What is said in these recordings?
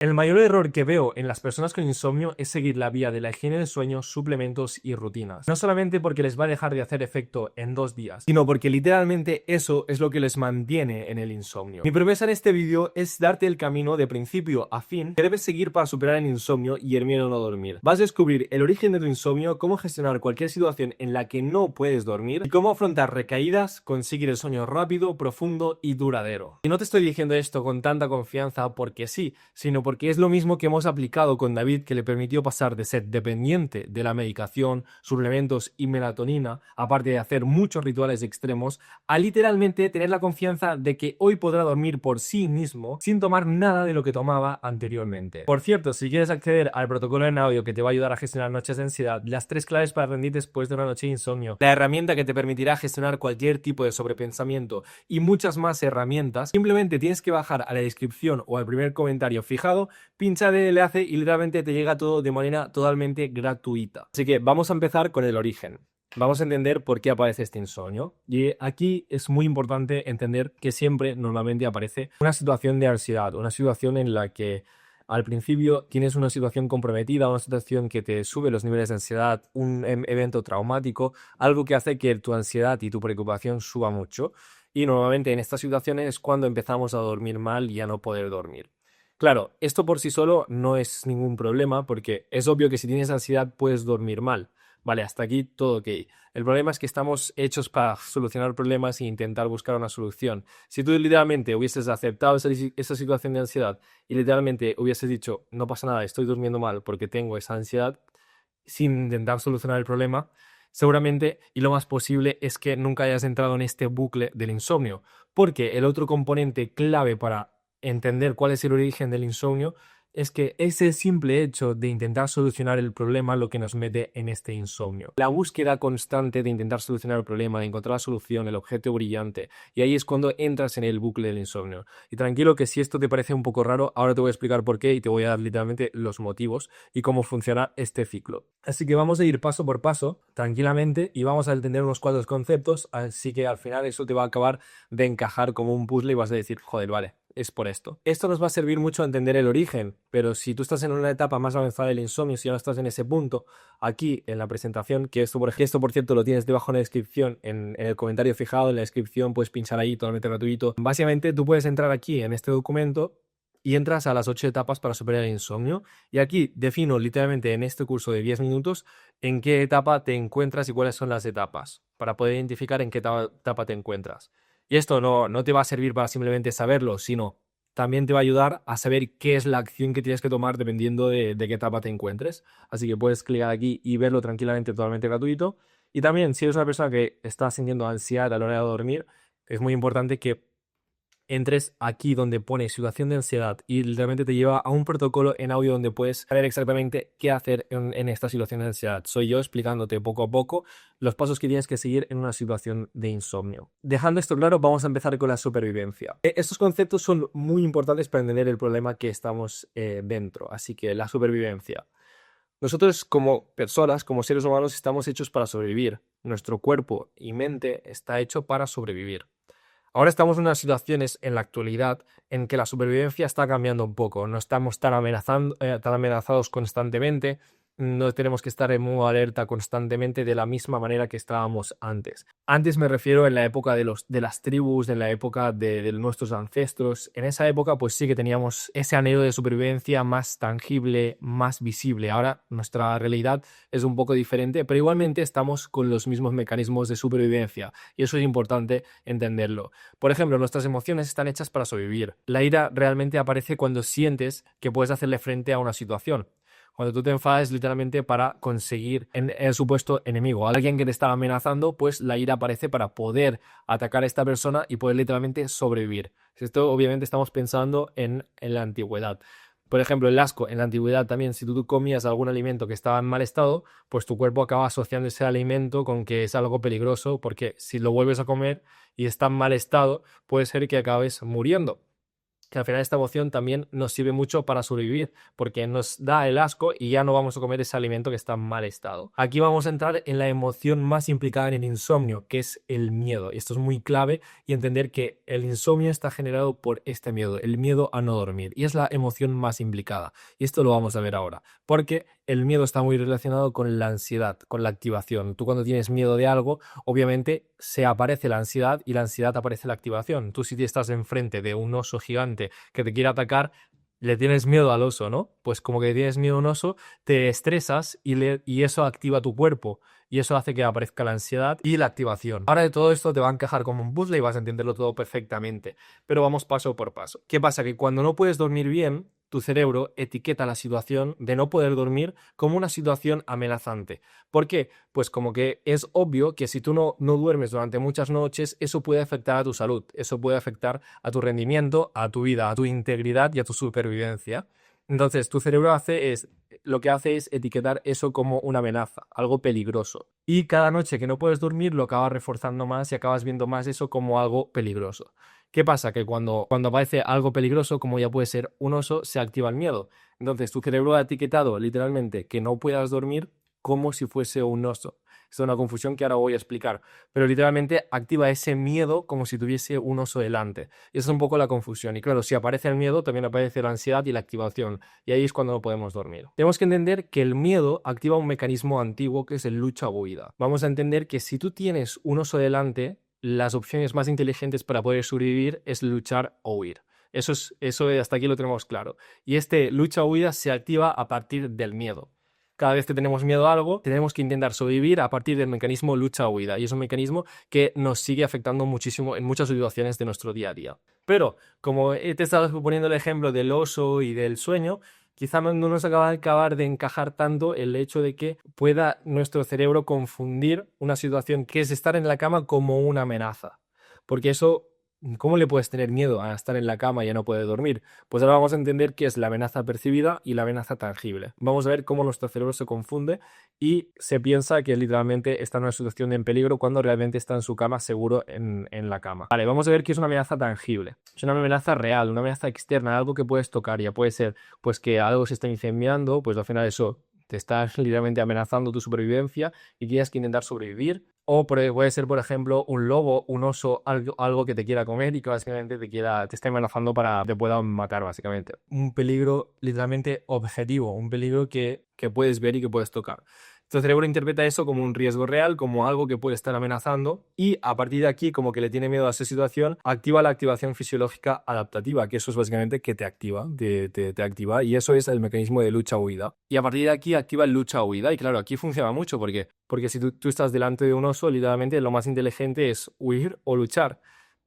El mayor error que veo en las personas con insomnio es seguir la vía de la higiene del sueño, suplementos y rutinas. No solamente porque les va a dejar de hacer efecto en 2 días, sino porque literalmente eso es lo que les mantiene en el insomnio. Mi promesa en este vídeo es darte el camino de principio a fin que debes seguir para superar el insomnio y el miedo a no dormir. Vas a descubrir el origen de tu insomnio, cómo gestionar cualquier situación en la que no puedes dormir y cómo afrontar recaídas, conseguir el sueño rápido, profundo y duradero. Y no te estoy diciendo esto con tanta confianza porque sí, sino porque es lo mismo que hemos aplicado con David, que le permitió pasar de ser dependiente de la medicación, suplementos y melatonina, aparte de hacer muchos rituales extremos, a literalmente tener la confianza de que hoy podrá dormir por sí mismo sin tomar nada de lo que tomaba anteriormente. Por cierto, si quieres acceder al protocolo en audio que te va a ayudar a gestionar noches de ansiedad, las 3 claves para rendir después de una noche de insomnio, la herramienta que te permitirá gestionar cualquier tipo de sobrepensamiento y muchas más herramientas, simplemente tienes que bajar a la descripción o al primer comentario fijado, pincha el enlace y literalmente te llega todo de manera totalmente gratuita. Así que vamos a empezar con el origen. Vamos a entender por qué aparece este insomnio. Y aquí es muy importante entender que siempre, normalmente, aparece una situación de ansiedad, una situación en la que al principio tienes una situación comprometida, una situación que te sube los niveles de ansiedad, un evento traumático, algo que hace que tu ansiedad y tu preocupación suba mucho. Y normalmente en estas situaciones es cuando empezamos a dormir mal y a no poder dormir. Claro, esto por sí solo no es ningún problema porque es obvio que si tienes ansiedad puedes dormir mal. Vale, hasta aquí todo ok. El problema es que estamos hechos para solucionar problemas e intentar buscar una solución. Si tú literalmente hubieses aceptado esa situación de ansiedad y literalmente hubieses dicho, no pasa nada, estoy durmiendo mal porque tengo esa ansiedad, sin intentar solucionar el problema, seguramente y lo más posible es que nunca hayas entrado en este bucle del insomnio. Porque el otro componente clave para entender cuál es el origen del insomnio es que es el simple hecho de intentar solucionar el problema lo que nos mete en este insomnio. La búsqueda constante de intentar solucionar el problema, de encontrar la solución, el objeto brillante, y ahí es cuando entras en el bucle del insomnio. Y tranquilo que si esto te parece un poco raro, ahora te voy a explicar por qué y te voy a dar literalmente los motivos y cómo funciona este ciclo. Así que vamos a ir paso por paso, tranquilamente, y vamos a entender unos cuantos conceptos, así que al final eso te va a acabar de encajar como un puzzle y vas a decir, joder, vale, es por esto. Esto nos va a servir mucho a entender el origen, pero si tú estás en una etapa más avanzada del insomnio, si ya no estás en ese punto, aquí en la presentación, que esto por cierto lo tienes debajo en la descripción, en el comentario fijado, en la descripción puedes pinchar ahí, totalmente gratuito. Básicamente tú puedes entrar aquí en este documento y entras a las 8 etapas para superar el insomnio. Y aquí defino literalmente en este curso de 10 minutos en qué etapa te encuentras y cuáles son las etapas, para poder identificar en qué etapa te encuentras. Y esto no te va a servir para simplemente saberlo, sino también te va a ayudar a saber qué es la acción que tienes que tomar dependiendo de qué etapa te encuentres. Así que puedes clicar aquí y verlo tranquilamente, totalmente gratuito. Y también, si eres una persona que está sintiendo ansiedad a la hora de dormir, es muy importante que entres aquí donde pone situación de ansiedad y literalmente te lleva a un protocolo en audio donde puedes saber exactamente qué hacer en esta situación de ansiedad. Soy yo explicándote poco a poco los pasos que tienes que seguir en una situación de insomnio. Dejando esto claro, vamos a empezar con la supervivencia. Estos conceptos son muy importantes para entender el problema que estamos dentro, así que la supervivencia. Nosotros como personas, como seres humanos, estamos hechos para sobrevivir. Nuestro cuerpo y mente está hecho para sobrevivir. Ahora estamos en unas situaciones en la actualidad en que la supervivencia está cambiando un poco. No estamos tan amenazados constantemente, no tenemos que estar en modo alerta constantemente de la misma manera que estábamos antes. Antes me refiero en la época de las tribus, en la época de nuestros ancestros. En esa época pues sí que teníamos ese anhelo de supervivencia más tangible, más visible. Ahora nuestra realidad es un poco diferente, pero igualmente estamos con los mismos mecanismos de supervivencia y eso es importante entenderlo. Por ejemplo, nuestras emociones están hechas para sobrevivir. La ira realmente aparece cuando sientes que puedes hacerle frente a una situación. Cuando tú te enfadas literalmente para conseguir el supuesto enemigo, alguien que te está amenazando, pues la ira aparece para poder atacar a esta persona y poder literalmente sobrevivir. Esto obviamente estamos pensando en la antigüedad. Por ejemplo, el asco en la antigüedad también, si tú comías algún alimento que estaba en mal estado, pues tu cuerpo acaba asociando ese alimento con que es algo peligroso, porque si lo vuelves a comer y está en mal estado, puede ser que acabes muriendo. que al final esta emoción también nos sirve mucho para sobrevivir, porque nos da el asco y ya no vamos a comer ese alimento que está en mal estado. Aquí vamos a entrar en la emoción más implicada en el insomnio, que es el miedo. Y esto es muy clave y entender que el insomnio está generado por este miedo, el miedo a no dormir. Y es la emoción más implicada. Y esto lo vamos a ver ahora, porque el miedo está muy relacionado con la ansiedad, con la activación. Tú cuando tienes miedo de algo, obviamente se aparece la ansiedad y la ansiedad aparece la activación. Tú si estás enfrente de un oso gigante que te quiere atacar, le tienes miedo al oso, ¿no? Pues como que tienes miedo a un oso, te estresas y eso activa tu cuerpo. Y eso hace que aparezca la ansiedad y la activación. Ahora de todo esto te va a encajar como un puzzle y vas a entenderlo todo perfectamente. Pero vamos paso por paso. ¿Qué pasa? Que cuando no puedes dormir bien, tu cerebro etiqueta la situación de no poder dormir como una situación amenazante. ¿Por qué? Pues como que es obvio que si tú no duermes durante muchas noches, eso puede afectar a tu salud, eso puede afectar a tu rendimiento, a tu vida, a tu integridad y a tu supervivencia. Entonces, tu cerebro lo que hace es etiquetar eso como una amenaza, algo peligroso. Y cada noche que no puedes dormir lo acabas reforzando más y acabas viendo más eso como algo peligroso. ¿Qué pasa? Que cuando aparece algo peligroso, como ya puede ser un oso, se activa el miedo. Entonces, tu cerebro ha etiquetado literalmente que no puedas dormir como si fuese un oso. Es una confusión que ahora voy a explicar, pero literalmente activa ese miedo como si tuviese un oso delante. Y esa es un poco la confusión. Y claro, si aparece el miedo, también aparece la ansiedad y la activación. Y ahí es cuando no podemos dormir. Tenemos que entender que el miedo activa un mecanismo antiguo que es el lucha o huida. Vamos a entender que si tú tienes un oso delante, las opciones más inteligentes para poder sobrevivir es luchar o huir. Eso hasta aquí lo tenemos claro. Y este lucha o huida se activa a partir del miedo. Cada vez que tenemos miedo a algo, tenemos que intentar sobrevivir a partir del mecanismo lucha o huida. Y es un mecanismo que nos sigue afectando muchísimo en muchas situaciones de nuestro día a día. Pero, como te he estado poniendo el ejemplo del oso y del sueño, quizá no nos acaba de acabar de encajar tanto el hecho de que pueda nuestro cerebro confundir una situación que es estar en la cama como una amenaza. Porque eso, ¿cómo le puedes tener miedo a estar en la cama y a no poder dormir? Pues ahora vamos a entender qué es la amenaza percibida y la amenaza tangible. Vamos a ver cómo nuestro cerebro se confunde y se piensa que literalmente está en una situación en peligro cuando realmente está en su cama seguro en la cama. Vale, vamos a ver qué es una amenaza tangible. Es una amenaza real, una amenaza externa, algo que puedes tocar. Ya puede ser pues que algo se está incendiando, pues al final eso te estás literalmente amenazando tu supervivencia y tienes que intentar sobrevivir. O puede ser, por ejemplo, un lobo, un oso, algo que te quiera comer y que básicamente te está amenazando para que te pueda matar, básicamente. Un peligro literalmente objetivo, un peligro que puedes ver y que puedes tocar. Tu cerebro interpreta eso como un riesgo real, como algo que puede estar amenazando y a partir de aquí, como que le tiene miedo a esa situación, activa la activación fisiológica adaptativa, que eso es básicamente que te activa, te activa y eso es el mecanismo de lucha-huida. Y a partir de aquí activa el lucha-huida y claro, aquí funciona mucho porque si tú estás delante de un oso, literalmente lo más inteligente es huir o luchar.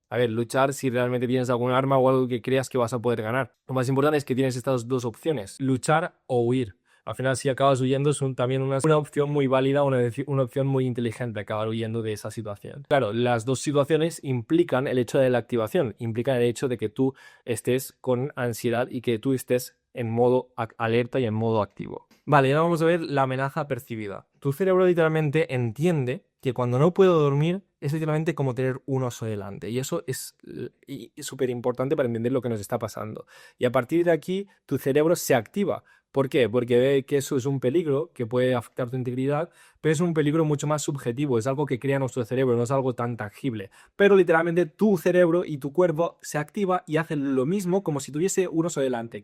A ver, luchar si realmente tienes algún arma o algo que creas que vas a poder ganar. Lo más importante es que tienes estas dos opciones, luchar o huir. Al final, si acabas huyendo, es también una opción muy válida, una opción muy inteligente acabar huyendo de esa situación. Claro, las dos situaciones implican el hecho de la activación, implican el hecho de que tú estés con ansiedad y que tú estés en modo alerta y en modo activo. Vale, ahora vamos a ver la amenaza percibida. Tu cerebro literalmente entiende que cuando no puedo dormir es literalmente como tener un oso delante. Y eso es súper importante para entender lo que nos está pasando. Y a partir de aquí, tu cerebro se activa. ¿Por qué? Porque ve que eso es un peligro que puede afectar tu integridad, pero es un peligro mucho más subjetivo, es algo que crea nuestro cerebro, no es algo tan tangible. Pero literalmente tu cerebro y tu cuerpo se activa y hacen lo mismo como si tuviese un oso delante.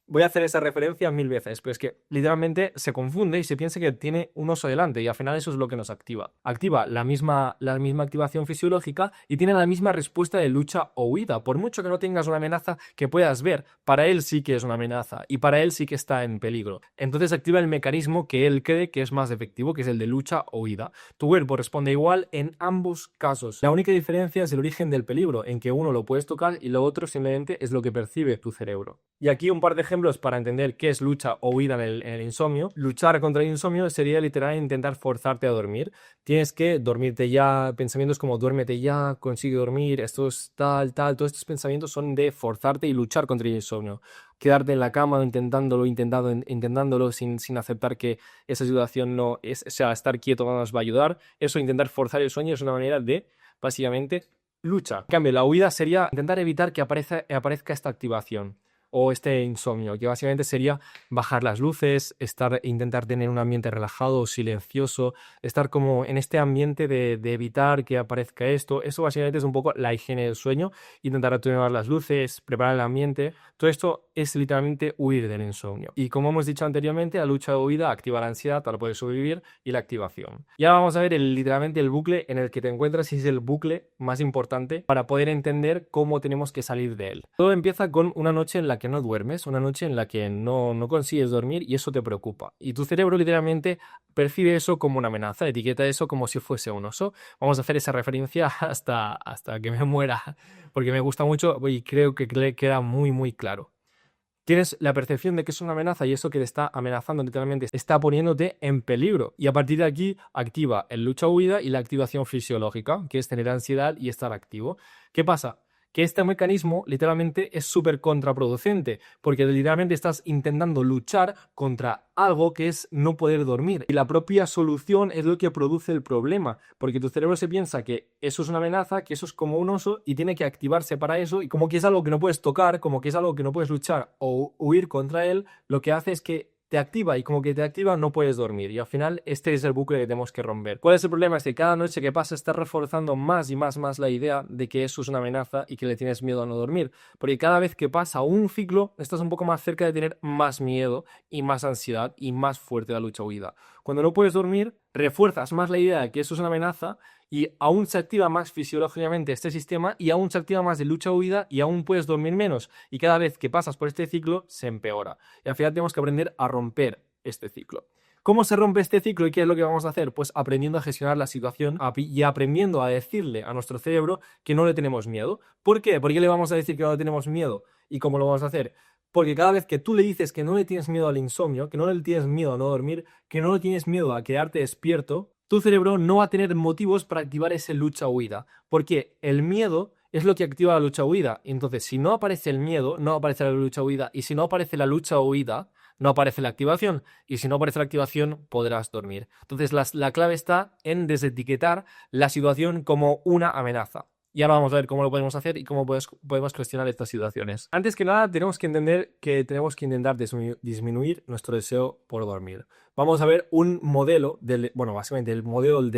Voy a hacer esa referencia 1000 veces, pero es que literalmente se confunde y se piensa que tiene un oso delante y al final eso es lo que nos activa. Activa la misma activación fisiológica y tiene la misma respuesta de lucha o huida. Por mucho que no tengas una amenaza que puedas ver, para él sí que es una amenaza y para él sí que está en peligro. Entonces activa el mecanismo que él cree que es más efectivo, que es el de lucha o huida. Tu cuerpo responde igual en ambos casos. La única diferencia es el origen del peligro, en que uno lo puedes tocar y lo otro simplemente es lo que percibe tu cerebro. Y aquí un par de ejemplos para entender qué es lucha o huida en el insomnio. Luchar contra el insomnio sería literal intentar forzarte a dormir. Tienes que dormirte ya, pensamientos como duérmete ya, consigue dormir, esto es tal, todos estos pensamientos son de forzarte y luchar contra el insomnio. Quedarte en la cama intentándolo sin aceptar que esa situación no es, o sea, estar quieto no nos va a ayudar. Eso, intentar forzar el sueño es una manera de, básicamente, lucha. En cambio, la huida sería intentar evitar que aparezca esta activación o este insomnio, que básicamente sería bajar las luces, intentar tener un ambiente relajado o silencioso, estar como en este ambiente de evitar que aparezca esto. Eso básicamente es un poco la higiene del sueño, intentar atenuar las luces, preparar el ambiente. Todo esto es literalmente huir del insomnio. Y como hemos dicho anteriormente, la lucha o huida activa la ansiedad para poder sobrevivir y la activación. Y ahora vamos a ver literalmente el bucle en el que te encuentras y es el bucle más importante para poder entender cómo tenemos que salir de él. Todo empieza con una noche en la que no duermes, una noche en la que no consigues dormir y eso te preocupa. Y tu cerebro literalmente percibe eso como una amenaza, etiqueta eso como si fuese un oso. Vamos a hacer esa referencia hasta que me muera, porque me gusta mucho y creo que queda muy, muy claro. Tienes la percepción de que es una amenaza y eso que te está amenazando literalmente está poniéndote en peligro. Y a partir de aquí activa el lucha-huida y la activación fisiológica, que es tener ansiedad y estar activo. ¿Qué pasa? Que este mecanismo literalmente es súper contraproducente, porque literalmente estás intentando luchar contra algo que es no poder dormir. Y la propia solución es lo que produce el problema, porque tu cerebro se piensa que eso es una amenaza, que eso es como un oso y tiene que activarse para eso, y como que es algo que no puedes tocar, como que es algo que no puedes luchar o huir contra él, lo que hace es que te activa y como que te activa no puedes dormir y al final este es el bucle que tenemos que romper. ¿Cuál es el problema? Es que cada noche que pasa estás reforzando más y más la idea de que eso es una amenaza y que le tienes miedo a no dormir, porque cada vez que pasa un ciclo estás un poco más cerca de tener más miedo y más ansiedad y más fuerte la lucha huida. Cuando no puedes dormir refuerzas más la idea de que eso es una amenaza y aún se activa más fisiológicamente este sistema y aún se activa más de lucha-huida y aún puedes dormir menos. Y cada vez que pasas por este ciclo se empeora. Y al final tenemos que aprender a romper este ciclo. ¿Cómo se rompe este ciclo y qué es lo que vamos a hacer? Pues aprendiendo a gestionar la situación y aprendiendo a decirle a nuestro cerebro que no le tenemos miedo. ¿Por qué? ¿Por qué le vamos a decir que no le tenemos miedo? ¿Y cómo lo vamos a hacer? Porque cada vez que tú le dices que no le tienes miedo al insomnio, que no le tienes miedo a no dormir, que no le tienes miedo a quedarte despierto, tu cerebro no va a tener motivos para activar ese lucha-huida. Porque el miedo es lo que activa la lucha-huida. Entonces, si no aparece el miedo, no aparece la lucha-huida. Y si no aparece la lucha-huida, no aparece la activación. Y si no aparece la activación, podrás dormir. Entonces, la clave está en desetiquetar la situación como una amenaza. Y ahora vamos a ver cómo lo podemos hacer y cómo podemos gestionar estas situaciones. Antes que nada, tenemos que entender que tenemos que intentar disminuir nuestro deseo por dormir. Vamos a ver un modelo, básicamente el modelo del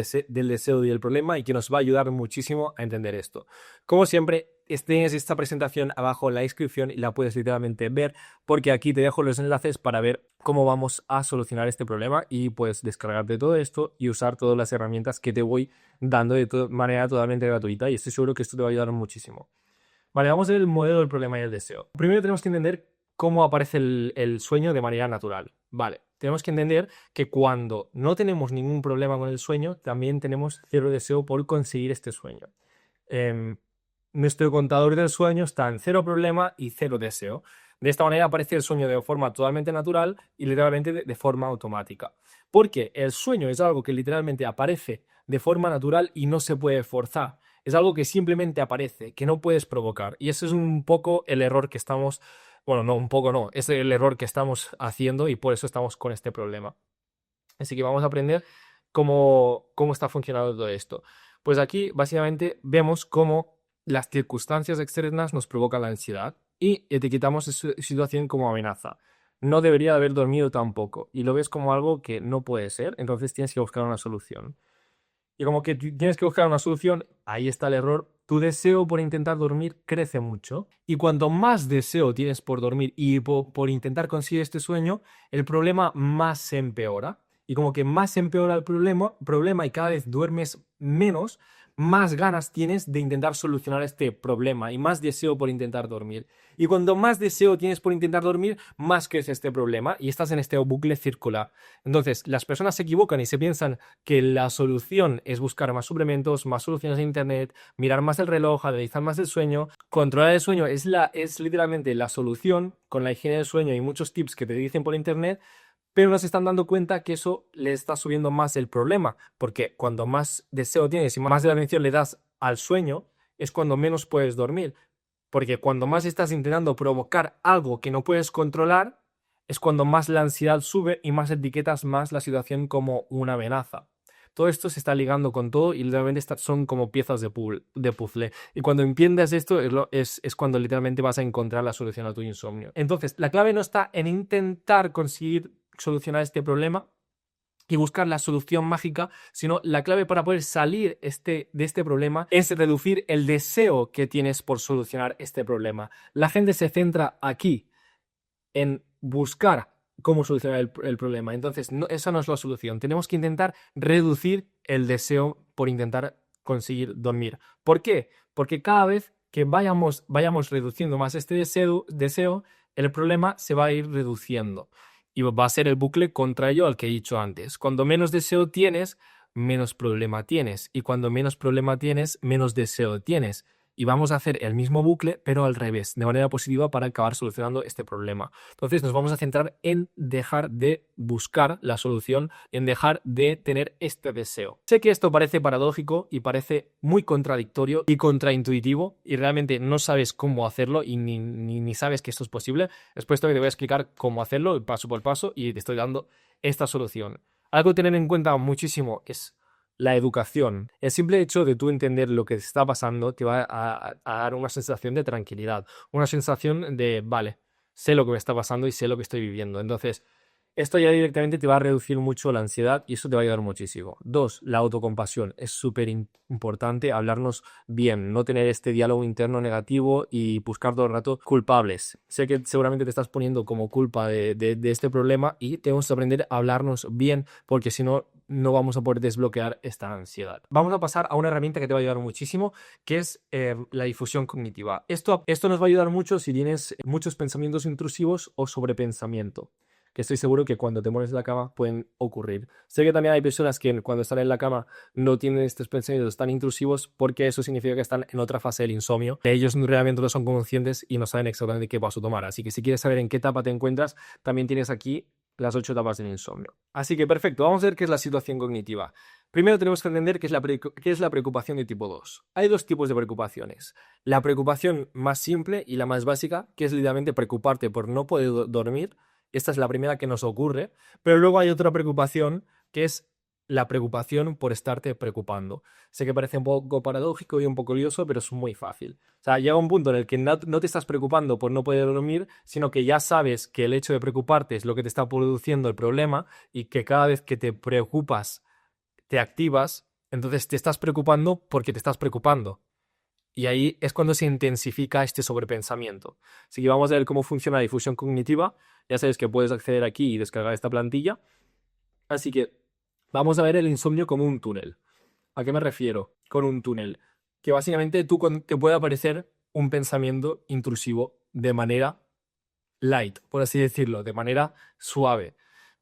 deseo y el problema y que nos va a ayudar muchísimo a entender esto. Como siempre, tienes esta presentación abajo en la descripción y la puedes literalmente ver porque aquí te dejo los enlaces para ver cómo vamos a solucionar este problema y puedes descargarte todo esto y usar todas las herramientas que te voy dando de manera totalmente gratuita y estoy seguro que esto te va a ayudar muchísimo. Vale, vamos a ver el modelo del problema y el deseo. Primero tenemos que entender cómo aparece el sueño de manera natural. Vale, tenemos que entender que cuando no tenemos ningún problema con el sueño, también tenemos cero deseo por conseguir este sueño. Nuestro contador del sueño está en cero problema y cero deseo. De esta manera aparece el sueño de forma totalmente natural y literalmente de forma automática. Porque el sueño es algo que literalmente aparece de forma natural y no se puede forzar. Es algo que simplemente aparece, que no puedes provocar. Y ese es un poco el error que estamos... Bueno, no, un poco no. Es el error que estamos haciendo y por eso estamos con este problema. Así que vamos a aprender cómo está funcionando todo esto. Pues aquí básicamente vemos cómo las circunstancias externas nos provocan la ansiedad y etiquetamos esa situación como amenaza. No debería haber dormido tampoco y lo ves como algo que no puede ser, entonces tienes que buscar una solución. Y como que tienes que buscar una solución, ahí está el error. Tu deseo por intentar dormir crece mucho. Y cuanto más deseo tienes por dormir y por intentar conseguir este sueño, el problema más se empeora. Y como que más se empeora el problema y cada vez duermes menos, más ganas tienes de intentar solucionar este problema y más deseo por intentar dormir. Y cuanto más deseo tienes por intentar dormir, más crece este problema y estás en este bucle circular. Entonces, las personas se equivocan y se piensan que la solución es buscar más suplementos, más soluciones en internet, mirar más el reloj, analizar más el sueño. Controlar el sueño es literalmente la solución con la higiene del sueño y muchos tips que te dicen por internet, pero no se están dando cuenta que eso le está subiendo más el problema, porque cuando más deseo tienes y más de la atención le das al sueño, es cuando menos puedes dormir. Porque cuando más estás intentando provocar algo que no puedes controlar, es cuando más la ansiedad sube y más etiquetas más la situación como una amenaza. Todo esto se está ligando con todo y literalmente son como piezas de puzzle. Y cuando entiendes esto es cuando literalmente vas a encontrar la solución a tu insomnio. Entonces, la clave no está en intentar conseguir solucionar este problema y buscar la solución mágica, sino la clave para poder salir de este problema es reducir el deseo que tienes por solucionar este problema. La gente se centra aquí en buscar cómo solucionar el problema. Entonces, esa no es la solución. Tenemos que intentar reducir el deseo por intentar conseguir dormir. ¿Por qué? Porque cada vez que vayamos reduciendo más este deseo, el problema se va a ir reduciendo. Y va a ser el bucle contrario al que he dicho antes. Cuando menos deseo tienes, menos problema tienes. Y cuando menos problema tienes, menos deseo tienes. Y vamos a hacer el mismo bucle, pero al revés, de manera positiva para acabar solucionando este problema. Entonces nos vamos a centrar en dejar de buscar la solución, en dejar de tener este deseo. Sé que esto parece paradójico y parece muy contradictorio y contraintuitivo y realmente no sabes cómo hacerlo y ni sabes que esto es posible. Es por esto que te voy a explicar cómo hacerlo paso por paso y te estoy dando esta solución. Algo a tener en cuenta muchísimo es la educación. El simple hecho de tú entender lo que te está pasando te va a dar una sensación de tranquilidad, una sensación de, vale, sé lo que me está pasando y sé lo que estoy viviendo. Entonces, esto ya directamente te va a reducir mucho la ansiedad y eso te va a ayudar muchísimo. 2, la autocompasión. Es súper importante hablarnos bien, no tener este diálogo interno negativo y buscar todo el rato culpables. Sé que seguramente te estás poniendo como culpa de este problema y tenemos que aprender a hablarnos bien porque si no, no vamos a poder desbloquear esta ansiedad. Vamos a pasar a una herramienta que te va a ayudar muchísimo, que es la difusión cognitiva. Esto nos va a ayudar mucho si tienes muchos pensamientos intrusivos o sobrepensamiento, que estoy seguro que cuando te mueres en la cama pueden ocurrir. Sé que también hay personas que cuando están en la cama no tienen estos pensamientos tan intrusivos porque eso significa que están en otra fase del insomnio. Ellos realmente no son conscientes y no saben exactamente qué paso tomar. Así que si quieres saber en qué etapa te encuentras, también tienes aquí las 8 etapas del insomnio. Así que perfecto, vamos a ver qué es la situación cognitiva. Primero tenemos que entender qué es la preocupación de tipo 2. Hay dos tipos de preocupaciones. La preocupación más simple y la más básica, que es literalmente preocuparte por no poder dormir. Esta es la primera que nos ocurre, pero luego hay otra preocupación que es la preocupación por estarte preocupando. Sé que parece un poco paradójico y un poco lioso, pero es muy fácil. O sea, llega un punto en el que no te estás preocupando por no poder dormir, sino que ya sabes que el hecho de preocuparte es lo que te está produciendo el problema y que cada vez que te preocupas, te activas, entonces te estás preocupando porque te estás preocupando. Y ahí es cuando se intensifica este sobrepensamiento. Así que vamos a ver cómo funciona la difusión cognitiva. Ya sabes que puedes acceder aquí y descargar esta plantilla. Así que vamos a ver el insomnio como un túnel. ¿A qué me refiero con un túnel? Que básicamente te puede aparecer un pensamiento intrusivo de manera light, por así decirlo, de manera suave.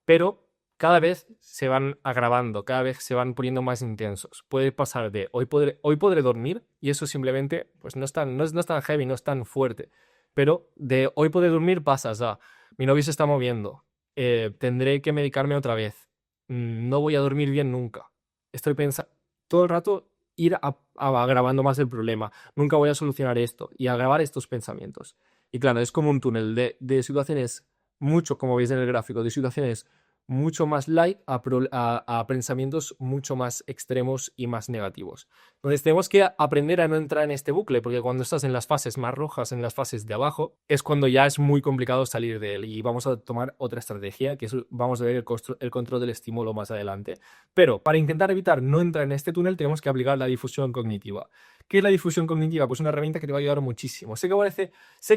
Pero cada vez se van agravando, cada vez se van poniendo más intensos. Puede pasar de hoy podré dormir y eso simplemente pues no es tan heavy, no es tan fuerte. Pero de hoy podré dormir pasas a mi novio se está moviendo, tendré que medicarme otra vez, no voy a dormir bien nunca. Estoy pensando todo el rato ir agravando más el problema. Nunca voy a solucionar esto y agravar estos pensamientos. Y claro, es como un túnel de situaciones mucho, como veis en el gráfico, de situaciones mucho más light a pensamientos mucho más extremos y más negativos. Entonces tenemos que aprender a no entrar en este bucle, porque cuando estás en las fases más rojas, en las fases de abajo, es cuando ya es muy complicado salir de él y vamos a tomar otra estrategia, que es, vamos a ver el control del estímulo más adelante. Pero para intentar evitar no entrar en este túnel tenemos que aplicar la difusión cognitiva. ¿Qué es la difusión cognitiva? Pues una herramienta que te va a ayudar muchísimo. Sé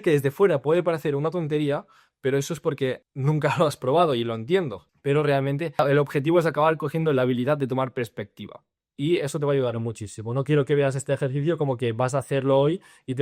que desde fuera puede parecer una tontería, pero eso es porque nunca lo has probado y lo entiendo. Pero realmente el objetivo es acabar cogiendo la habilidad de tomar perspectiva. Y eso te va a ayudar muchísimo. No quiero que veas este ejercicio como que vas a hacerlo hoy y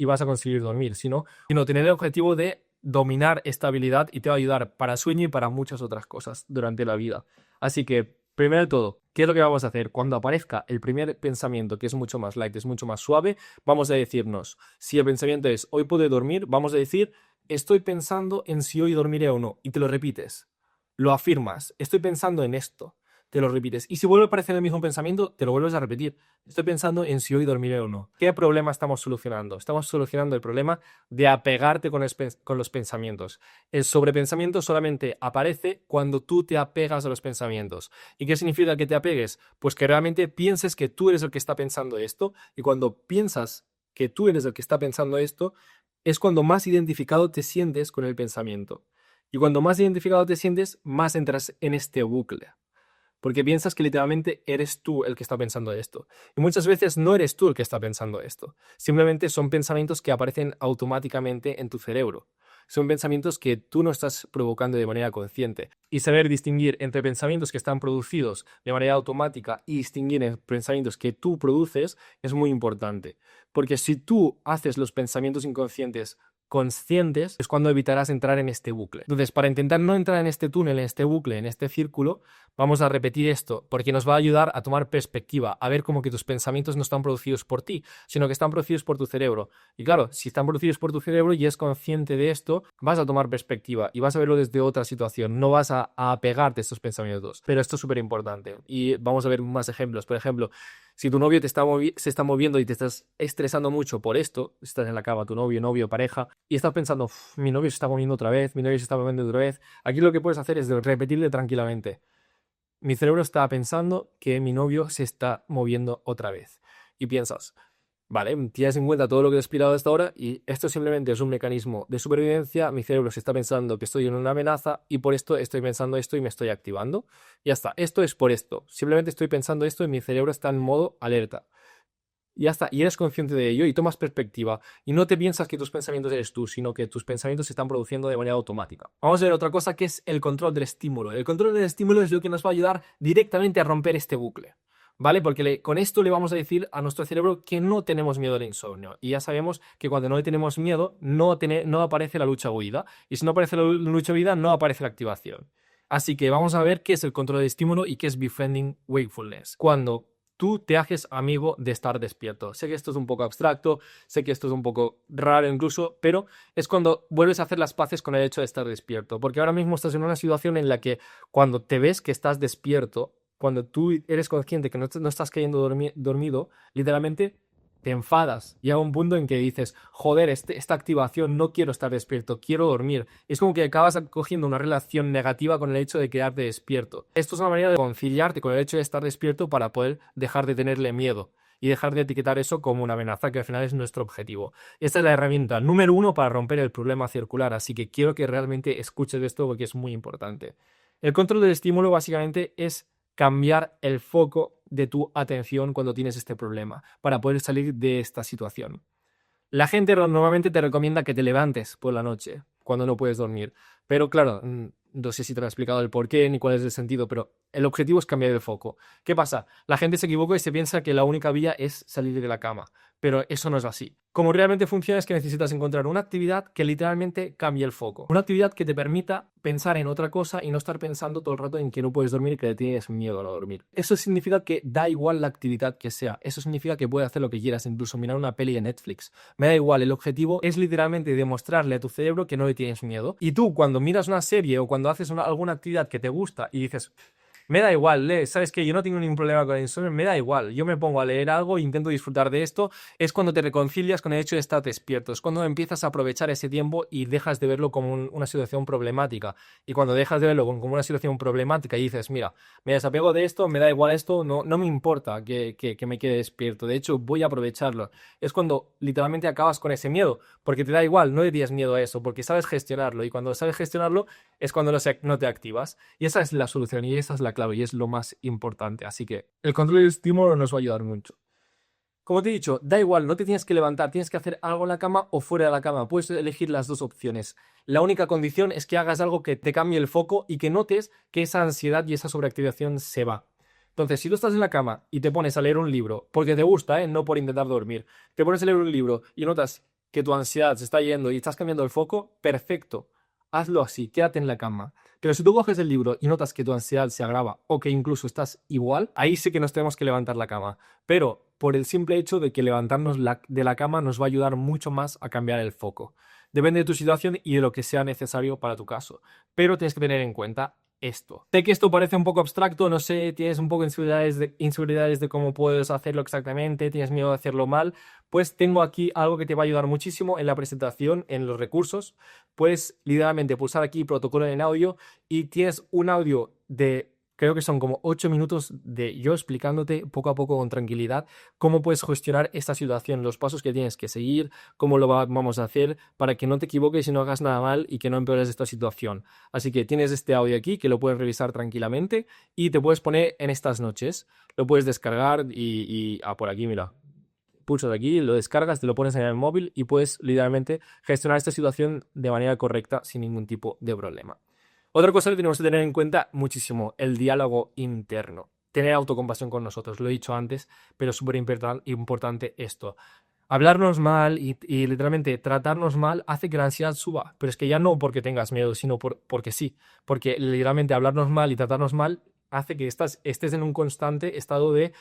vas a conseguir dormir, sino tener el objetivo de dominar esta habilidad y te va a ayudar para sueño y para muchas otras cosas durante la vida. Así que, primero de todo, ¿qué es lo que vamos a hacer? Cuando aparezca el primer pensamiento, que es mucho más light, es mucho más suave, vamos a decirnos, si el pensamiento es hoy puedo dormir, vamos a decir estoy pensando en si hoy dormiré o no, y te lo repites, lo afirmas, estoy pensando en esto. te lo repites. Y si vuelve a aparecer el mismo pensamiento, te lo vuelves a repetir. Estoy pensando en si hoy dormiré o no. ¿Qué problema estamos solucionando? Estamos solucionando el problema de apegarte con los pensamientos. El sobrepensamiento solamente aparece cuando tú te apegas a los pensamientos. ¿Y qué significa que te apegues? Pues que realmente pienses que tú eres el que está pensando esto, y cuando piensas que tú eres el que está pensando esto, es cuando más identificado te sientes con el pensamiento. Y cuando más identificado te sientes, más entras en este bucle. Porque piensas que literalmente eres tú el que está pensando esto. Y muchas veces no eres tú el que está pensando esto. Simplemente son pensamientos que aparecen automáticamente en tu cerebro. Son pensamientos que tú no estás provocando de manera consciente. Y saber distinguir entre pensamientos que están producidos de manera automática y distinguir entre pensamientos que tú produces es muy importante. Porque si tú haces los pensamientos inconscientes conscientes, es cuando evitarás entrar en este bucle. Entonces, para intentar no entrar en este túnel, en este bucle, en este círculo, vamos a repetir esto, porque nos va a ayudar a tomar perspectiva, a ver como que tus pensamientos no están producidos por ti, sino que están producidos por tu cerebro. Y claro, si están producidos por tu cerebro y es consciente de esto, vas a tomar perspectiva y vas a verlo desde otra situación, no vas a apegarte a estos pensamientos. Pero esto es súper importante y vamos a ver más ejemplos. Por ejemplo, si tu novio se está moviendo y te estás estresando mucho por esto, estás en la cama, tu novio, pareja, y estás pensando, mi novio se está moviendo otra vez, mi novio se está moviendo otra vez, aquí lo que puedes hacer es repetirle tranquilamente. Mi cerebro está pensando que mi novio se está moviendo otra vez. Y piensas, vale, tienes en cuenta todo lo que he explicado hasta ahora y esto simplemente es un mecanismo de supervivencia. Mi cerebro se está pensando que estoy en una amenaza y por esto estoy pensando esto y me estoy activando. Ya está, esto es por esto. Simplemente estoy pensando esto y mi cerebro está en modo alerta. Y ya está, y eres consciente de ello y tomas perspectiva. Y no te piensas que tus pensamientos eres tú, sino que tus pensamientos se están produciendo de manera automática. Vamos a ver otra cosa que es el control del estímulo. El control del estímulo es lo que nos va a ayudar directamente a romper este bucle. ¿Vale? Porque con esto le vamos a decir a nuestro cerebro que no tenemos miedo al insomnio. Y ya sabemos que cuando no tenemos miedo, no aparece la lucha-huida. Y si no aparece la lucha-huida, no aparece la activación. Así que vamos a ver qué es el control del estímulo y qué es befriending wakefulness. Cuando tú te haces amigo de estar despierto. Sé que esto es un poco abstracto, sé que esto es un poco raro incluso, pero es cuando vuelves a hacer las paces con el hecho de estar despierto. Porque ahora mismo estás en una situación en la que cuando te ves que estás despierto, cuando tú eres consciente que no estás cayendo dormido, literalmente te enfadas. Llega un punto en que dices, joder, esta activación, no quiero estar despierto, quiero dormir. Es como que acabas cogiendo una relación negativa con el hecho de quedarte despierto. Esto es una manera de conciliarte con el hecho de estar despierto para poder dejar de tenerle miedo y dejar de etiquetar eso como una amenaza, que al final es nuestro objetivo. Esta es la herramienta número 1 para romper el problema circular, así que quiero que realmente escuches esto porque es muy importante. El control del estímulo básicamente es cambiar el foco de tu atención cuando tienes este problema para poder salir de esta situación. La gente normalmente te recomienda que te levantes por la noche cuando no puedes dormir, pero claro, no sé si te lo he explicado el por qué ni cuál es el sentido, pero el objetivo es cambiar el foco. ¿Qué pasa? La gente se equivoca y se piensa que la única vía es salir de la cama, pero eso no es así. Como realmente funciona es que necesitas encontrar una actividad que literalmente cambie el foco. Una actividad que te permita pensar en otra cosa y no estar pensando todo el rato en que no puedes dormir y que tienes miedo a no dormir. Eso significa que da igual la actividad que sea. Eso significa que puedes hacer lo que quieras, incluso mirar una peli de Netflix. Me da igual, el objetivo es literalmente demostrarle a tu cerebro que no le tienes miedo. Y tú, cuando miras una serie o cuando haces alguna actividad que te gusta y dices, me da igual, ¿sabes qué? Yo no tengo ningún problema con el insomnio, me da igual. Yo me pongo a leer algo, intento disfrutar de esto. Es cuando te reconcilias con el hecho de estar despierto. Es cuando empiezas a aprovechar ese tiempo y dejas de verlo como una situación problemática. Y cuando dejas de verlo como una situación problemática y dices, mira, me desapego de esto, me da igual esto, no me importa que me quede despierto. De hecho, voy a aprovecharlo. Es cuando literalmente acabas con ese miedo, porque te da igual, no le tienes miedo a eso, porque sabes gestionarlo. Y cuando sabes gestionarlo es cuando no te activas. Y esa es la solución y esa es la clave y es lo más importante. Así que el control del estímulo nos va a ayudar mucho. Como te he dicho, da igual, no te tienes que levantar, tienes que hacer algo en la cama o fuera de la cama. Puedes elegir las dos opciones. La única condición es que hagas algo que te cambie el foco y que notes que esa ansiedad y esa sobreactivación se va. Entonces, si tú estás en la cama y te pones a leer un libro, porque te gusta, no por intentar dormir, te pones a leer un libro y notas que tu ansiedad se está yendo y estás cambiando el foco, perfecto. Hazlo así, quédate en la cama. Pero si tú coges el libro y notas que tu ansiedad se agrava o que incluso estás igual, ahí sí que nos tenemos que levantar la cama. Pero por el simple hecho de que levantarnos de la cama nos va a ayudar mucho más a cambiar el foco. Depende de tu situación y de lo que sea necesario para tu caso. Pero tienes que tener en cuenta esto. Sé que esto parece un poco abstracto, no sé, tienes un poco inseguridades de cómo puedes hacerlo exactamente, tienes miedo de hacerlo mal, pues tengo aquí algo que te va a ayudar muchísimo en la presentación, en los recursos. Puedes literalmente pulsar aquí protocolo en audio y tienes un audio de... Creo que son como 8 minutos de yo explicándote poco a poco con tranquilidad cómo puedes gestionar esta situación, los pasos que tienes que seguir, cómo lo vamos a hacer para que no te equivoques y no hagas nada mal y que no empeores esta situación. Así que tienes este audio aquí que lo puedes revisar tranquilamente y te puedes poner en estas noches. Lo puedes descargar por aquí, mira. Pulsas aquí, lo descargas, te lo pones en el móvil y puedes literalmente gestionar esta situación de manera correcta sin ningún tipo de problema. Otra cosa que tenemos que tener en cuenta muchísimo, el diálogo interno. Tener autocompasión con nosotros, lo he dicho antes, pero es súper importante esto. Hablarnos mal y literalmente tratarnos mal hace que la ansiedad suba, pero es que ya no porque tengas miedo, sino porque sí, porque literalmente hablarnos mal y tratarnos mal hace que estés en un constante estado de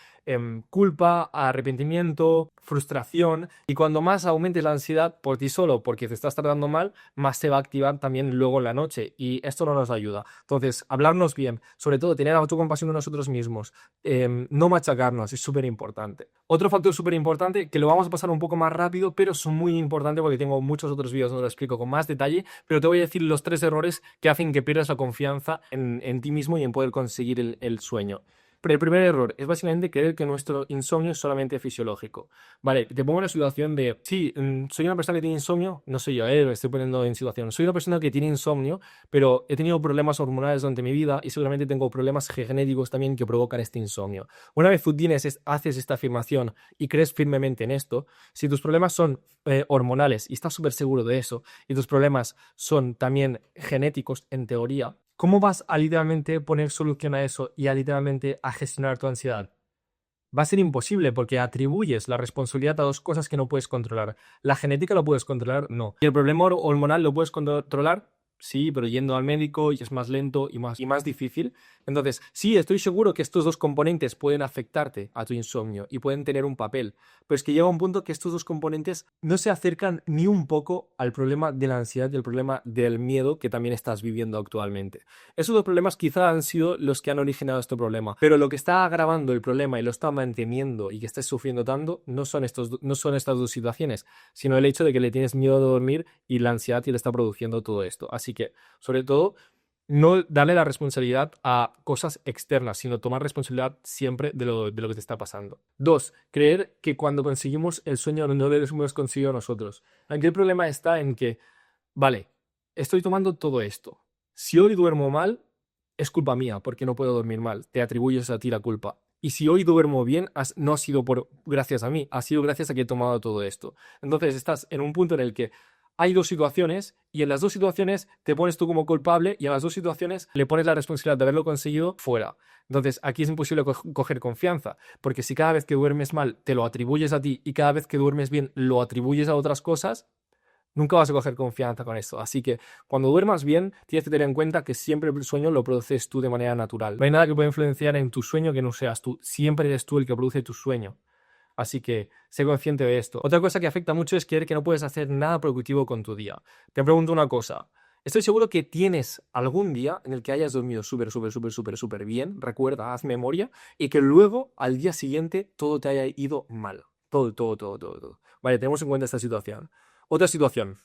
culpa, arrepentimiento, frustración, y cuando más aumentes la ansiedad por ti solo, porque te estás tratando mal, más se va a activar también luego en la noche, y esto no nos ayuda. Entonces, hablarnos bien, sobre todo tener autocompasión de nosotros mismos, no machacarnos, es súper importante. Otro factor súper importante, que lo vamos a pasar un poco más rápido, pero es muy importante porque tengo muchos otros vídeos donde lo explico con más detalle, pero te voy a decir los 3 errores que hacen que pierdas la confianza en ti mismo y en poder conseguir el sueño. Pero el primer error es básicamente creer que nuestro insomnio es solamente fisiológico. Vale, te pongo en la situación de, sí, soy una persona que tiene insomnio, no soy yo, me estoy poniendo en situación, soy una persona que tiene insomnio, pero he tenido problemas hormonales durante mi vida y seguramente tengo problemas genéticos también que provocan este insomnio. Una vez tú haces esta afirmación y crees firmemente en esto, si tus problemas son hormonales y estás súper seguro de eso, y tus problemas son también genéticos en teoría, ¿cómo vas a literalmente poner solución a eso y a literalmente a gestionar tu ansiedad? Va a ser imposible porque atribuyes la responsabilidad a 2 cosas que no puedes controlar. ¿La genética lo puedes controlar? No. ¿Y el problema hormonal lo puedes controlar? Sí, pero yendo al médico y es más lento y más difícil. Entonces, sí, estoy seguro que estos 2 componentes pueden afectarte a tu insomnio y pueden tener un papel, pero es que llega un punto que estos 2 componentes no se acercan ni un poco al problema de la ansiedad y el problema del miedo que también estás viviendo actualmente. Esos 2 problemas quizá han sido los que han originado este problema, pero lo que está agravando el problema y lo está manteniendo y que estés sufriendo tanto no son estas 2 situaciones, sino el hecho de que le tienes miedo de dormir y la ansiedad y le está produciendo todo esto. Así que, sobre todo, no darle la responsabilidad a cosas externas, sino tomar responsabilidad siempre de lo que te está pasando. 2, creer que cuando conseguimos el sueño no lo hemos conseguido nosotros. Aquí el problema está en que, vale, estoy tomando todo esto. Si hoy duermo mal, es culpa mía porque no puedo dormir mal. Te atribuyes a ti la culpa. Y si hoy duermo bien, no ha sido gracias a mí, ha sido gracias a que he tomado todo esto. Entonces estás en un punto en el que hay 2 situaciones y en las 2 situaciones te pones tú como culpable y en las 2 situaciones le pones la responsabilidad de haberlo conseguido fuera. Entonces aquí es imposible coger confianza, porque si cada vez que duermes mal te lo atribuyes a ti y cada vez que duermes bien lo atribuyes a otras cosas, nunca vas a coger confianza con esto. Así que cuando duermas bien, tienes que tener en cuenta que siempre el sueño lo produces tú de manera natural. No hay nada que pueda influenciar en tu sueño que no seas tú. Siempre eres tú el que produce tu sueño. Así que sé consciente de esto. Otra cosa que afecta mucho es creer que no puedes hacer nada productivo con tu día. Te pregunto una cosa. Estoy seguro que tienes algún día en el que hayas dormido súper bien. Recuerda, haz memoria. Y que luego, al día siguiente, todo te haya ido mal. Todo. Vale, tenemos en cuenta esta situación. Otra situación.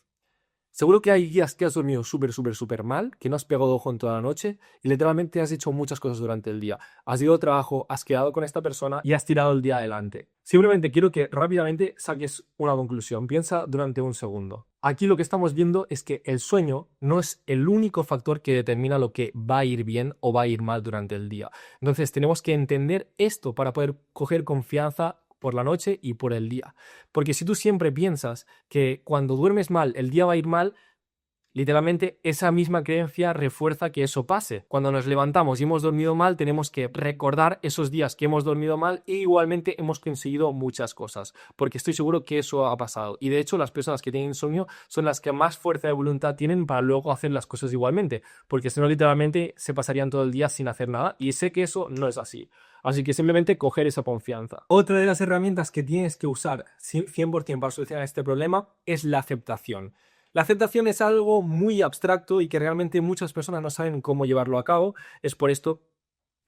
Seguro que hay días que has dormido súper mal, que no has pegado ojo en toda la noche y literalmente has hecho muchas cosas durante el día. Has ido al trabajo, has quedado con esta persona y has tirado el día adelante. Simplemente quiero que rápidamente saques una conclusión. Piensa durante un segundo. Aquí lo que estamos viendo es que el sueño no es el único factor que determina lo que va a ir bien o va a ir mal durante el día. Entonces tenemos que entender esto para poder coger confianza por la noche y por el día. Porque si tú siempre piensas que cuando duermes mal el día va a ir mal, literalmente esa misma creencia refuerza que eso pase. Cuando nos levantamos y hemos dormido mal, tenemos que recordar esos días que hemos dormido mal e igualmente hemos conseguido muchas cosas, porque estoy seguro que eso ha pasado. Y de hecho las personas que tienen insomnio son las que más fuerza de voluntad tienen para luego hacer las cosas igualmente, porque si no literalmente se pasarían todo el día sin hacer nada y sé que eso no es así. Así que simplemente coger esa confianza. Otra de las herramientas que tienes que usar 100% para solucionar este problema es la aceptación. La aceptación es algo muy abstracto y que realmente muchas personas no saben cómo llevarlo a cabo. Es por esto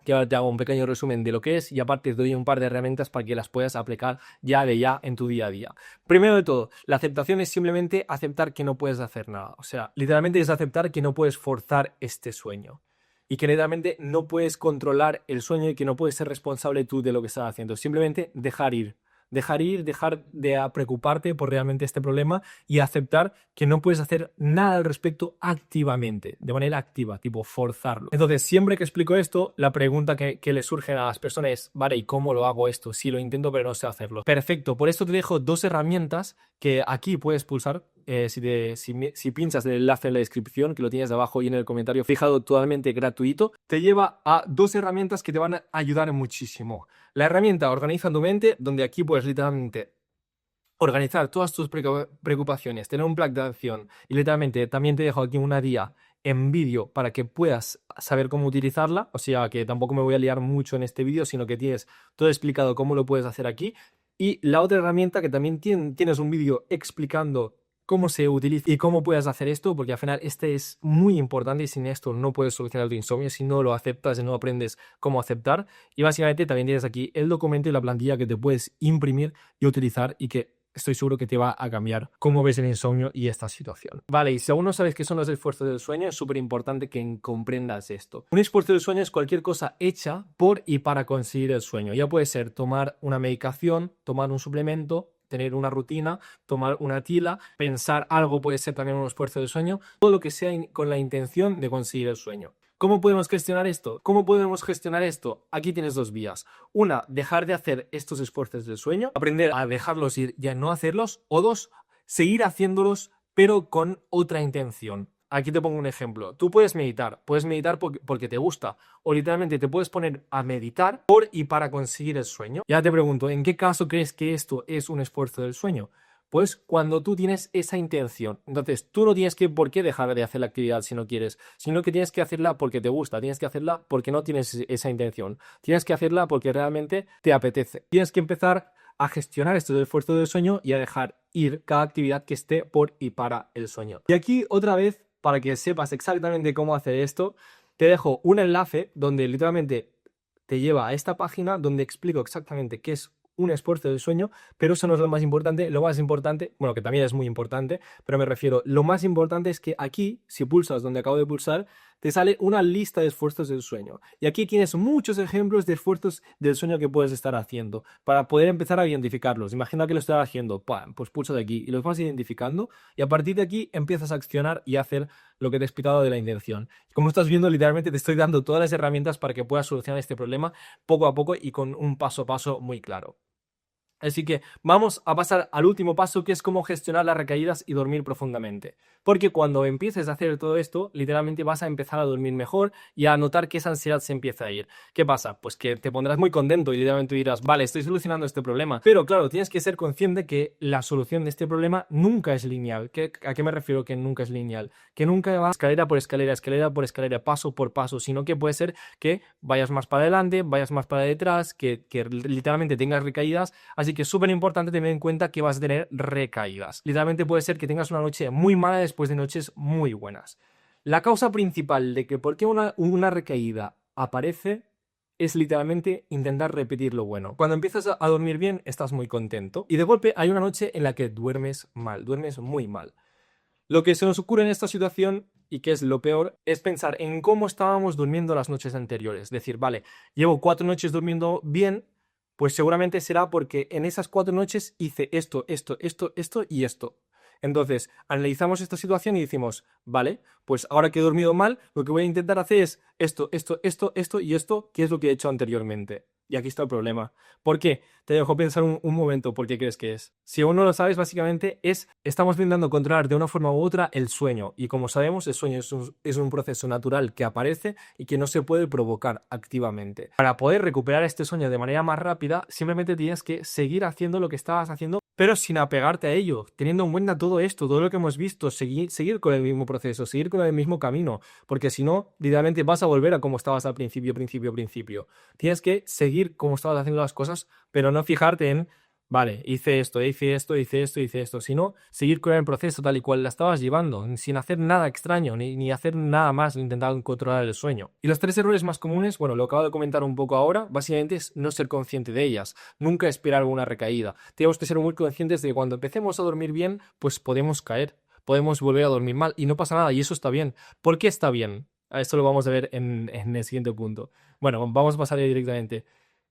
que ahora te hago un pequeño resumen de lo que es y aparte te doy un par de herramientas para que las puedas aplicar ya de ya en tu día a día. Primero de todo, la aceptación es simplemente aceptar que no puedes hacer nada. O sea, literalmente es aceptar que no puedes forzar este sueño. Y que literalmente no puedes controlar el sueño y que no puedes ser responsable tú de lo que estás haciendo. Simplemente dejar ir. Dejar ir, dejar de preocuparte por realmente este problema y aceptar que no puedes hacer nada al respecto activamente, de manera activa, tipo forzarlo. Entonces, siempre que explico esto, la pregunta que le surge a las personas es, vale, ¿y cómo lo hago esto? Si lo intento pero no sé hacerlo. Perfecto, por esto te dejo dos herramientas que aquí puedes pulsar. Si pinchas el enlace en la descripción, que lo tienes abajo y en el comentario fijado, totalmente gratuito, te lleva a dos herramientas que te van a ayudar muchísimo. La herramienta Organiza tu mente, donde aquí puedes literalmente organizar todas tus preocupaciones, tener un plan de acción y literalmente también te dejo aquí una guía en vídeo para que puedas saber cómo utilizarla, o sea que tampoco me voy a liar mucho en este vídeo, sino que tienes todo explicado cómo lo puedes hacer aquí. Y la otra herramienta que también tienes un vídeo explicando cómo se utiliza y cómo puedes hacer esto, porque al final este es muy importante y sin esto no puedes solucionar tu insomnio si no lo aceptas y no aprendes cómo aceptar. Y básicamente también tienes aquí el documento y la plantilla que te puedes imprimir y utilizar y que estoy seguro que te va a cambiar cómo ves el insomnio y esta situación. Vale, y si aún no sabes qué son los esfuerzos del sueño, es súper importante que comprendas esto. Un esfuerzo del sueño es cualquier cosa hecha por y para conseguir el sueño. Ya puede ser tomar una medicación, tomar un suplemento, tener una rutina, tomar una tila, pensar algo puede ser también un esfuerzo del sueño, todo lo que sea con la intención de conseguir el sueño. ¿Cómo podemos gestionar esto? ¿Cómo podemos gestionar esto? Aquí tienes dos vías. Una, dejar de hacer estos esfuerzos del sueño, aprender a dejarlos ir y a no hacerlos. O dos, seguir haciéndolos pero con otra intención. Aquí te pongo un ejemplo. Tú puedes meditar porque te gusta o literalmente te puedes poner a meditar por y para conseguir el sueño. Ya te pregunto, ¿en qué caso crees que esto es un esfuerzo del sueño? Pues cuando tú tienes esa intención. Entonces, tú no tienes por qué dejar de hacer la actividad si no quieres, sino que tienes que hacerla porque te gusta, tienes que hacerla porque no tienes esa intención, tienes que hacerla porque realmente te apetece. Tienes que empezar a gestionar estos esfuerzos del sueño y a dejar ir cada actividad que esté por y para el sueño. Y aquí, otra vez, para que sepas exactamente cómo hacer esto, te dejo un enlace donde literalmente te lleva a esta página donde explico exactamente qué es un esfuerzo del sueño, pero eso no es lo más importante. Lo más importante, bueno, que también es muy importante, pero me refiero, lo más importante es que aquí, si pulsas donde acabo de pulsar, te sale una lista de esfuerzos del sueño. Y aquí tienes muchos ejemplos de esfuerzos del sueño que puedes estar haciendo para poder empezar a identificarlos. Imagina que lo estás haciendo, ¡pam! Pues pulsa de aquí y los vas identificando y a partir de aquí empiezas a accionar y a hacer lo que te he explicado de la intención. Como estás viendo, literalmente te estoy dando todas las herramientas para que puedas solucionar este problema poco a poco y con un paso a paso muy claro. Así que vamos a pasar al último paso, que es cómo gestionar las recaídas y dormir profundamente. Porque cuando empieces a hacer todo esto, literalmente vas a empezar a dormir mejor y a notar que esa ansiedad se empieza a ir. ¿Qué pasa? Pues que te pondrás muy contento y literalmente dirás, vale, estoy solucionando este problema. Pero claro, tienes que ser consciente que la solución de este problema nunca es lineal. ¿A qué me refiero que nunca es lineal? Que nunca va escalera por escalera, escalera por escalera, paso por paso, sino que puede ser que vayas más para adelante, vayas más para detrás, que literalmente tengas recaídas. Así que es súper importante tener en cuenta que vas a tener recaídas. Literalmente puede ser que tengas una noche muy mala después de noches muy buenas. La causa principal de que por qué una recaída aparece es literalmente intentar repetir lo bueno. Cuando empiezas a dormir bien, estás muy contento y de golpe hay una noche en la que duermes mal, duermes muy mal. Lo que se nos ocurre en esta situación, y que es lo peor, es pensar en cómo estábamos durmiendo las noches anteriores. Decir, vale, llevo 4 noches durmiendo bien, pues seguramente será porque en esas 4 noches hice esto, esto, esto, esto y esto. Entonces, analizamos esta situación y decimos, vale, pues ahora que he dormido mal, lo que voy a intentar hacer es esto, esto, esto, esto y esto, que es lo que he hecho anteriormente. Y aquí está el problema. ¿Por qué? Te dejo pensar un momento por qué crees que es. Si aún no lo sabes, básicamente estamos intentando controlar de una forma u otra el sueño. Y como sabemos, el sueño es un proceso natural que aparece y que no se puede provocar activamente. Para poder recuperar este sueño de manera más rápida, simplemente tienes que seguir haciendo lo que estabas haciendo, pero sin apegarte a ello, teniendo en cuenta todo esto, todo lo que hemos visto, seguir con el mismo proceso, seguir con el mismo camino, porque si no, literalmente vas a volver a como estabas al principio. Tienes que seguir como estabas haciendo las cosas, pero no fijarte en vale, hice esto, hice esto, hice esto, hice esto. Si no, seguir con el proceso tal y cual la estabas llevando, sin hacer nada extraño, ni hacer nada más, intentando controlar el sueño. Y los 3 errores más comunes, bueno, lo acabo de comentar un poco ahora, básicamente es no ser consciente de ellas, nunca esperar una recaída. Tenemos que ser muy conscientes de que cuando empecemos a dormir bien, pues podemos caer, podemos volver a dormir mal y no pasa nada y eso está bien. ¿Por qué está bien? Esto lo vamos a ver en el siguiente punto. Bueno, vamos a pasar directamente.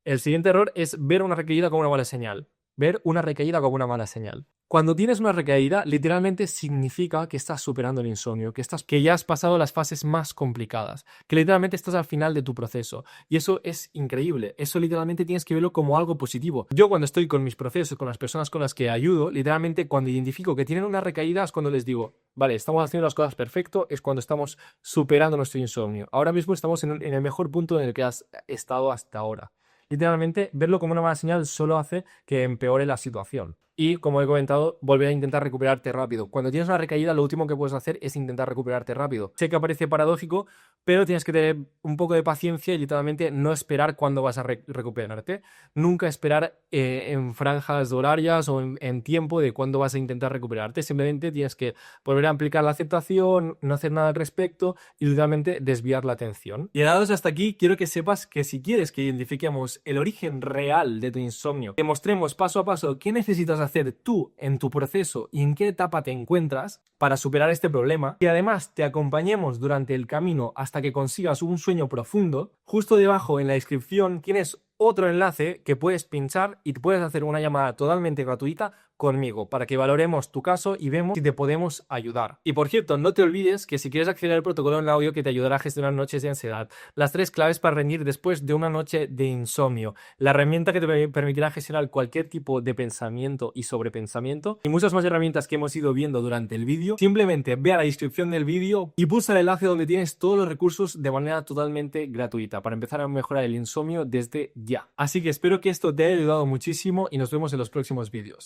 El siguiente error es ver una recaída como una mala señal. Ver una recaída como una mala señal. Cuando tienes una recaída, literalmente significa que estás superando el insomnio, que ya has pasado las fases más complicadas, que literalmente estás al final de tu proceso. Y eso es increíble. Eso literalmente tienes que verlo como algo positivo. Yo cuando estoy con mis procesos, con las personas con las que ayudo, literalmente cuando identifico que tienen una recaída es cuando les digo, vale, estamos haciendo las cosas perfecto, es cuando estamos superando nuestro insomnio. Ahora mismo estamos en el mejor punto en el que has estado hasta ahora. Literalmente, verlo como una mala señal solo hace que empeore la situación. Y, como he comentado, volver a intentar recuperarte rápido. Cuando tienes una recaída, lo último que puedes hacer es intentar recuperarte rápido. Sé que parece paradójico, pero tienes que tener un poco de paciencia y literalmente no esperar cuándo vas a recuperarte. Nunca esperar en franjas horarias o en tiempo de cuándo vas a intentar recuperarte. Simplemente tienes que volver a aplicar la aceptación, no hacer nada al respecto y literalmente desviar la atención. Llegados hasta aquí, quiero que sepas que si quieres que identifiquemos el origen real de tu insomnio, que mostremos paso a paso qué necesitas hacer tú en tu proceso y en qué etapa te encuentras para superar este problema, y además te acompañemos durante el camino hasta que consigas un sueño profundo, justo debajo en la descripción tienes otro enlace que puedes pinchar y te puedes hacer una llamada totalmente gratuita conmigo para que valoremos tu caso y vemos si te podemos ayudar. Y por cierto, no te olvides que si quieres acceder al protocolo en audio que te ayudará a gestionar noches de ansiedad, las 3 claves para rendir después de una noche de insomnio, la herramienta que te permitirá gestionar cualquier tipo de pensamiento y sobrepensamiento y muchas más herramientas que hemos ido viendo durante el vídeo, simplemente ve a la descripción del vídeo y pulsa el enlace donde tienes todos los recursos de manera totalmente gratuita para empezar a mejorar el insomnio desde ya. Así que espero que esto te haya ayudado muchísimo y nos vemos en los próximos vídeos.